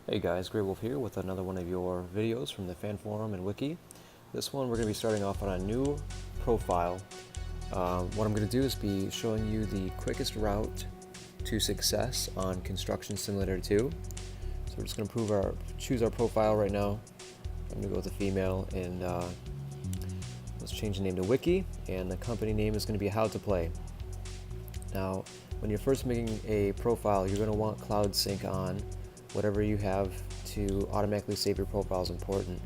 Hey guys, Grey Wolf here with another one of your videos from the fan forum and wiki. This one we're going to be starting off on a new profile. What I'm going to do is be showing you the quickest route to success on Construction Simulator 2. So we're just going to choose our profile right now. I'm going to go with a female and let's change the name to Wiki, and the company name is going to be How to Play. Now, when you're first making a profile, you're going to want Cloud Sync on. Whatever you have to automatically save your profile is important.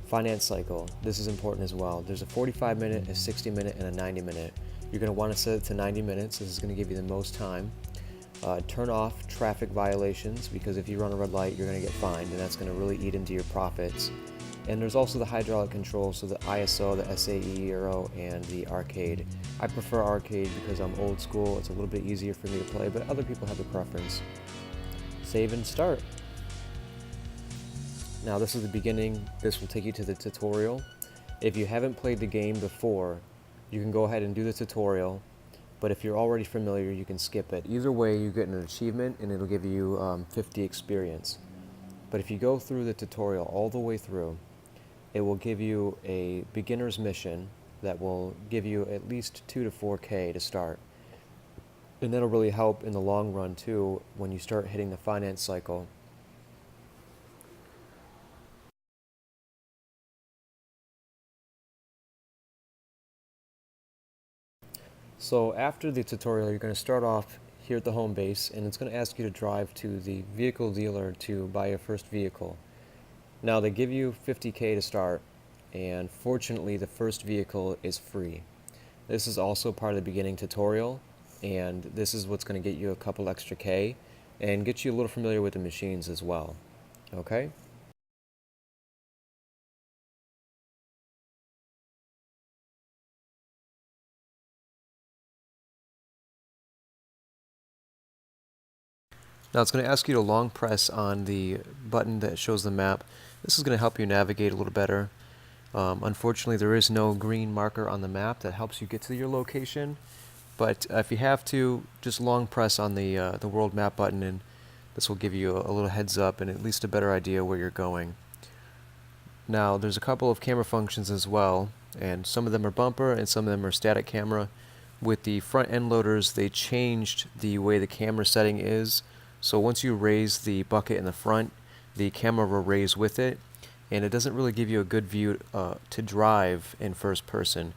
Finance cycle, this is important as well. There's a 45-minute, a 60-minute, and a 90-minute. You're going to want to set it to 90 minutes. This is going to give you the most time. Turn off traffic violations, because if you run a red light, you're going to get fined, and that's going to really eat into your profits. And there's also the hydraulic control, so the ISO, the SAE Euro, and the arcade. I prefer arcade because I'm old school. It's a little bit easier for me to play, but other people have a preference. Save and start. Now this is the beginning. This will take you to the tutorial. If you haven't played the game before, you can go ahead and do the tutorial, but if you're already familiar, you can skip it. Either way, you get an achievement and it'll give you 50 experience. But if you go through the tutorial all the way through, it will give you a beginner's mission that will give you at least 2 to 4K to start. And that'll really help in the long run too when you start hitting the finance cycle. So after the tutorial, you're going to start off here at the home base, and it's going to ask you to drive to the vehicle dealer to buy your first vehicle. Now they give you 50K to start, and fortunately the first vehicle is free. This is also part of the beginning tutorial, and this is what's going to get you a couple extra K and get you a little familiar with the machines as well. Okay? Now it's going to ask you to long press on the button that shows the map. This is going to help you navigate a little better. Unfortunately, there is no green marker on the map that helps you get to your location, but if you have to, just long press on the world map button, and this will give you a little heads up and at least a better idea where you're going. Now there's a couple of camera functions as well, and some of them are bumper and some of them are static camera. With the front end loaders, they changed the way the camera setting is. So once you raise the bucket in the front, the camera will raise with it, and it doesn't really give you a good view to drive in first person.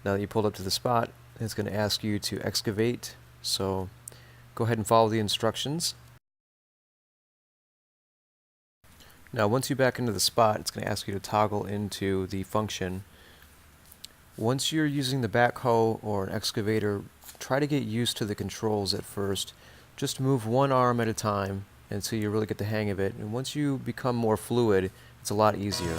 Now that you pulled up to the spot, it's going to ask you to excavate, so go ahead and follow the instructions. Now once you back into the spot, it's going to ask you to toggle into the function. Once you're using the backhoe or an excavator, try to get used to the controls at first. Just move one arm at a time until you really get the hang of it, and once you become more fluid, it's a lot easier.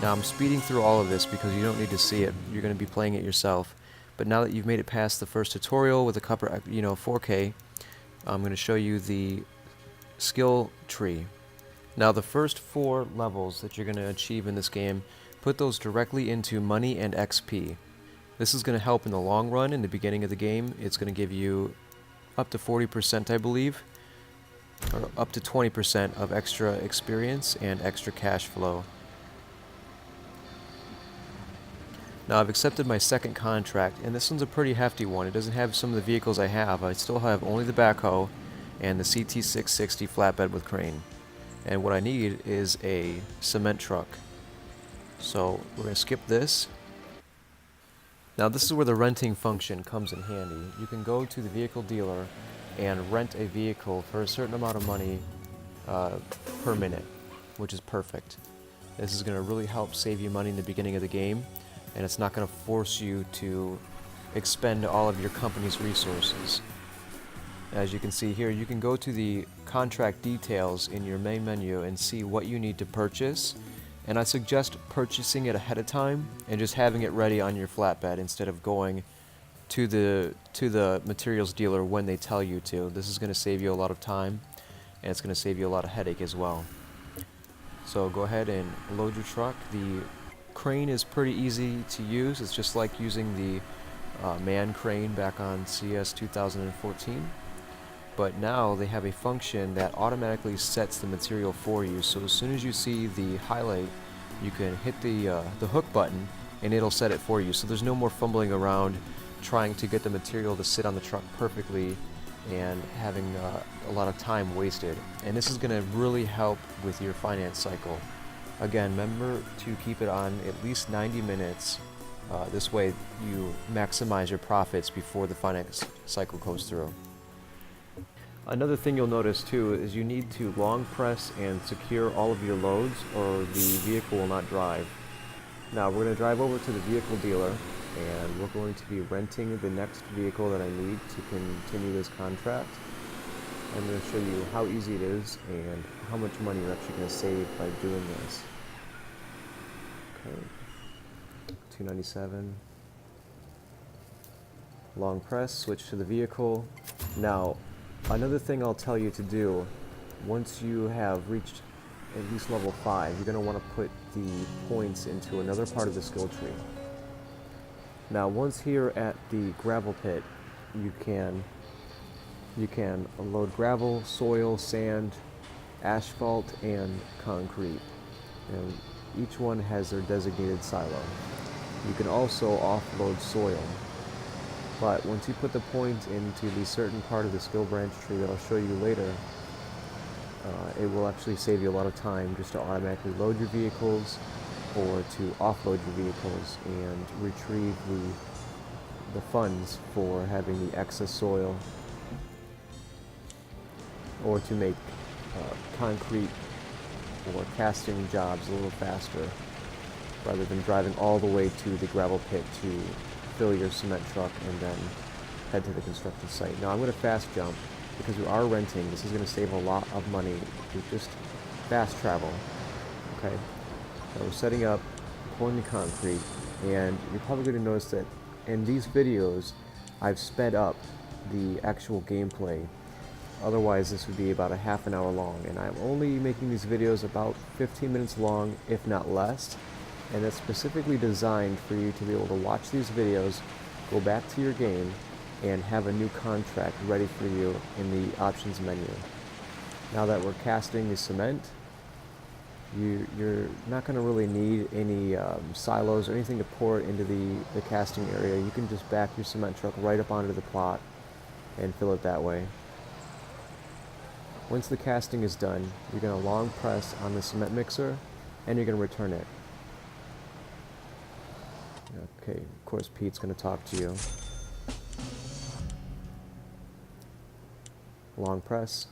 Now I'm speeding through all of this because you don't need to see it. You're going to be playing it yourself. But now that you've made it past the first tutorial with a couple, 4K, I'm going to show you the skill tree. Now the first 4 levels that you're going to achieve in this game, put those directly into money and XP. This is going to help in the long run. In the beginning of the game, it's going to give you up to 40%, I believe, or up to 20% of extra experience and extra cash flow. Now I've accepted my second contract, and this one's a pretty hefty one. It doesn't have some of the vehicles I have. I still have only the backhoe and the CT660 flatbed with crane. And what I need is a cement truck. So we're going to skip this. Now this is where the renting function comes in handy. You can go to the vehicle dealer and rent a vehicle for a certain amount of money per minute, which is perfect. This is going to really help save you money in the beginning of the game, and it's not going to force you to expend all of your company's resources. As you can see here, you can go to the contract details in your main menu and see what you need to purchase. And I suggest purchasing it ahead of time and just having it ready on your flatbed instead of going to the materials dealer when they tell you to. This is going to save you a lot of time, and it's going to save you a lot of headache as well. So go ahead and load your truck. The crane is pretty easy to use. It's just like using the man crane back on CS 2014. but now they have a function that automatically sets the material for you. So as soon as you see the highlight, you can hit the hook button and it'll set it for you. So there's no more fumbling around trying to get the material to sit on the truck perfectly and having a lot of time wasted. And this is going to really help with your finance cycle. Again, remember to keep it on at least 90 minutes. This way you maximize your profits before the finance cycle goes through. Another thing you'll notice too is you need to long press and secure all of your loads or the vehicle will not drive. Now we're going to drive over to the vehicle dealer and we're going to be renting the next vehicle that I need to continue this contract. I'm going to show you how easy it is and how much money you're actually going to save by doing this. Okay, $297. Long press, switch to the vehicle. Now, another thing I'll tell you to do, once you have reached at least level 5, you're going to want to put the points into another part of the skill tree. Now, once here at the gravel pit, you can load gravel, soil, sand, asphalt, and concrete. And each one has their designated silo. You can also offload soil. But once you put the point into the certain part of the skill branch tree that I'll show you later, it will actually save you a lot of time just to automatically load your vehicles or to offload your vehicles and retrieve the funds for having the excess soil or to make concrete or casting jobs a little faster rather than driving all the way to the gravel pit to fill your cement truck and then head to the construction site. Now I'm going to fast jump because we are renting. This is going to save a lot of money with just fast travel. Okay, so we're setting up, pouring the concrete, and you're probably going to notice that in these videos I've sped up the actual gameplay. Otherwise this would be about a half an hour long, and I'm only making these videos about 15 minutes long, if not less. And it's specifically designed for you to be able to watch these videos, go back to your game, and have a new contract ready for you in the options menu. Now that we're casting the cement, you're not going to really need any silos or anything to pour it into the casting area. You can just back your cement truck right up onto the plot and fill it that way. Once the casting is done, you're going to long press on the cement mixer and you're going to return it. Okay, of course Pete's going to talk to you. Long press,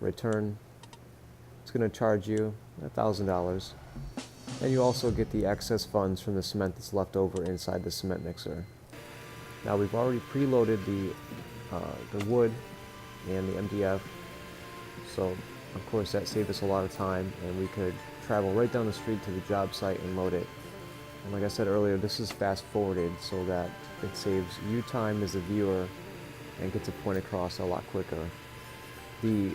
return. It's going to charge you $1,000. And you also get the excess funds from the cement that's left over inside the cement mixer. Now we've already preloaded the wood and the MDF, so of course that saved us a lot of time, and we could travel right down the street to the job site and load it. And like I said earlier, this is fast forwarded so that it saves you time as a viewer and gets a point across a lot quicker. The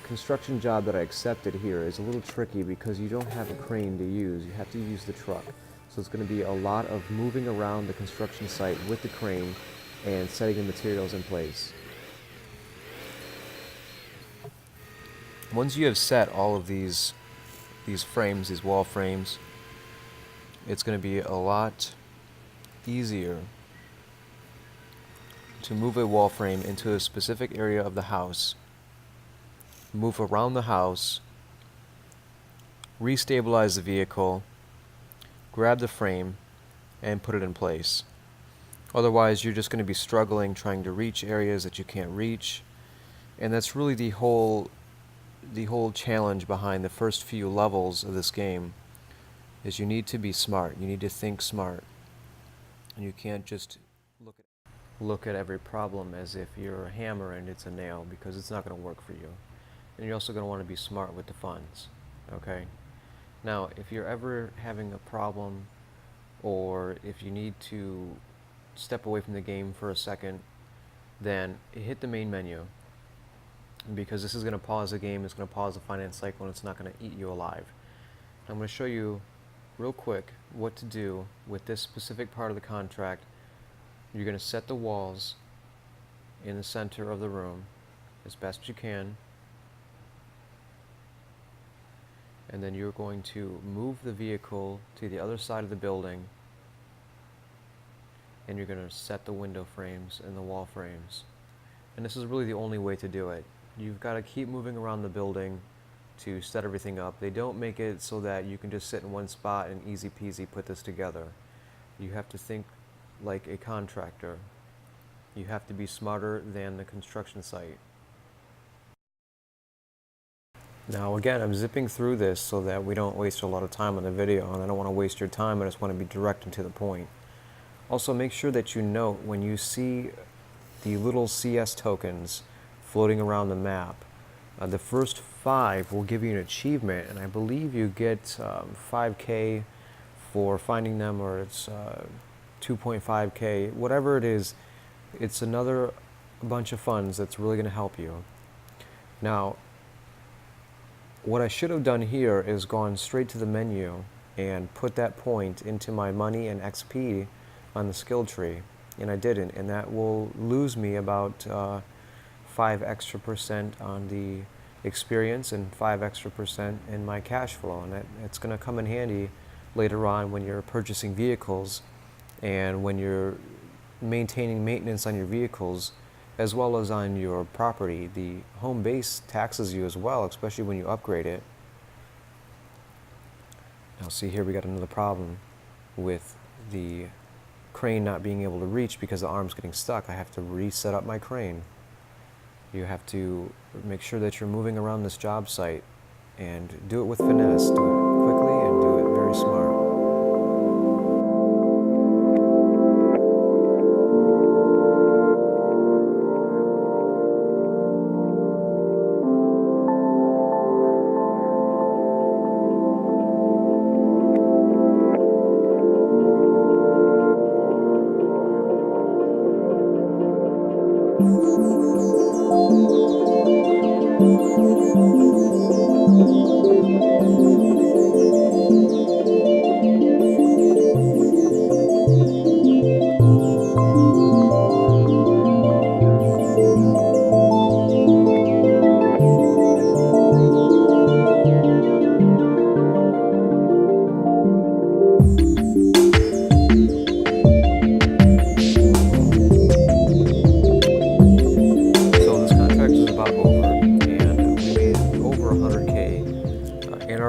construction job that I accepted here is a little tricky because you don't have a crane to use. You have to use the truck. So it's going to be a lot of moving around the construction site with the crane and setting the materials in place. Once you have set all of these frames, these wall frames, it's going to be a lot easier to move a wall frame into a specific area of the house, move around the house, restabilize the vehicle, grab the frame, and put it in place. Otherwise, you're just going to be struggling trying to reach areas that you can't reach, and that's really the whole challenge behind the first few levels of this game. Is you need to be smart. You need to think smart, and you can't just look at every problem as if you're a hammer and it's a nail, because it's not going to work for you. And you're also going to want to be smart with the funds. Okay? Now, if you're ever having a problem, or if you need to step away from the game for a second, then hit the main menu, because this is going to pause the game, it's going to pause the finance cycle, and it's not going to eat you alive. I'm going to show you real quick what to do with this specific part of the contract. You're going to set the walls in the center of the room as best you can. And then you're going to move the vehicle to the other side of the building, and you're going to set the window frames and the wall frames. And this is really the only way to do it. You've got to keep moving around the building to set everything up. They don't make it so that you can just sit in one spot and easy peasy put this together. You have to think like a contractor. You have to be smarter than the construction site. Now again, I'm zipping through this so that we don't waste a lot of time on the video, and I don't want to waste your time. I just want to be direct and to the point. Also, make sure that you note when you see the little CS tokens floating around the map, the first 5 will give you an achievement, and I believe you get 5K for finding them, or it's 2.5K, whatever it is. It's another bunch of funds that's really going to help you. Now, what I should have done here is gone straight to the menu and put that point into my money and XP on the skill tree, and I didn't, and that will lose me about 5 extra % on the experience and 5 extra % in my cash flow, and that's going to come in handy later on when you're purchasing vehicles and when you're maintaining maintenance on your vehicles as well as on your property. The home base taxes you as well, especially when you upgrade it. Now see here, we got another problem with the crane not being able to reach because the arm's getting stuck. I have to reset up my crane. You have to make sure that you're moving around this job site and do it with finesse. Do it quickly and do it very smart.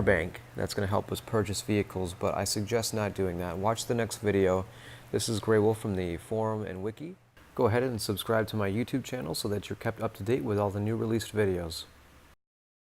Bank. That's going to help us purchase vehicles, but I suggest not doing that. Watch the next video. This is Grey Wolf from the forum and wiki. Go ahead and subscribe to my YouTube channel so that you're kept up to date with all the new released videos.